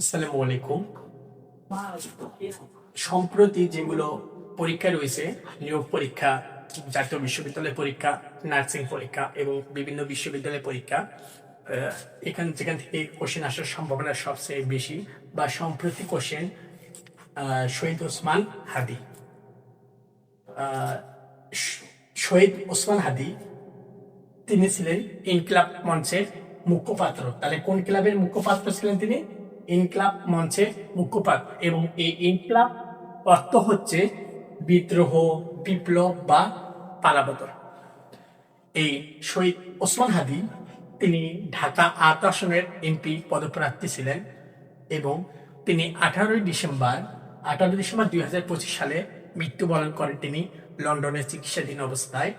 আসসালামু আলাইকুম। সম্প্রতি যেগুলো পরীক্ষা রয়েছে, নিয়োগ পরীক্ষা, জাতীয় বিশ্ববিদ্যালয় পরীক্ষা, নার্সিং পরীক্ষা এবং বিভিন্ন বিশ্ববিদ্যালয় পরীক্ষা, যেখান থেকে কোশ্চেন আসার সম্ভাবনা সবচেয়ে বেশি বা সম্প্রতি কোশ্চেন শহীদ ওসমান হাদি। শহীদ ওসমান হাদি তিনি ছিলেন ইনকিলাব মঞ্চের মুখপাত্র। তাহলে কোন ক্লাবের মুখপাত্র ছিলেন তিনি? ইনকিলাব মঞ্চের মুখপাত্র। এবং এই ইনকিলাব অর্থ হচ্ছে বিদ্রোহ, বিপ্লব বা পালাবদল। এই শহীদ ওসমান হাদি তিনি ঢাকা ৮ আসনের এমপি পদপ্রার্থী ছিলেন এবং তিনি 18 ডিসেম্বর 2025 সালে মৃত্যুবরণ করেন তিনি লন্ডনে চিকিৎসাধীন অবস্থায়।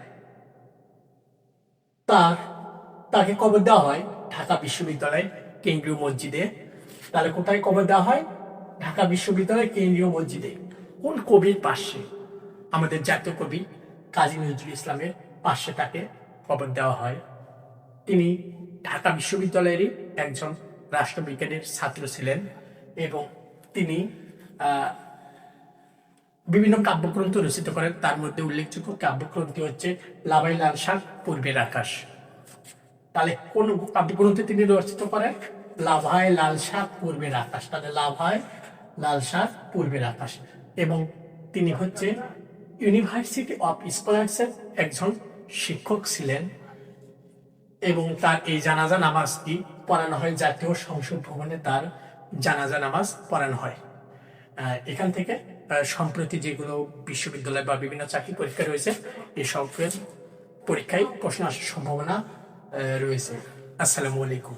তাকে কবর দেওয়া হয় ঢাকা বিশ্ববিদ্যালয় কেন্দ্রীয় মসজিদে। তাহলে কোথায় কবর দেওয়া হয়? ঢাকা বিশ্ববিদ্যালয় কেন্দ্রীয় মসজিদে। কোন কবির পাশে? আমাদের জাতীয় কবি কাজী নজরুল ইসলামের পাশে তাকে কবর দেওয়া হয়। তিনি ঢাকা বিশ্ববিদ্যালয়েরই একজন রাষ্ট্রবিজ্ঞানের ছাত্র ছিলেন এবং তিনি বিভিন্ন কাব্যগ্রন্থ রচিত করেন। তার মধ্যে উল্লেখযোগ্য কাব্যগ্রন্থ হচ্ছে লাভাই লাল শাহ পূর্বের আকাশ। তাহলে কোন কাব্যগ্রন্থে তিনি রচিত করেন? লাভায় লাল শাহ পূর্বের আকাশ। তাহলে লাভায় লাল শাহ পূর্বের আকাশ। এবং তিনি হচ্ছে ইউনিভার্সিটি অফ স্কলার্সের একজন শিক্ষক ছিলেন এবং তার এই জানাজা নামাজটি পড়ানো হয় জাতীয় সংসদ ভবনে। তার জানাজা নামাজ পড়ানো হয়। এখান থেকে সম্প্রতি যেগুলো বিশ্ববিদ্যালয় বা বিভিন্ন চাকরি পরীক্ষা রয়েছে, এই সব পরীক্ষায় প্রশ্ন আসার সম্ভাবনা রয়েছে। আসসালামু আলাইকুম।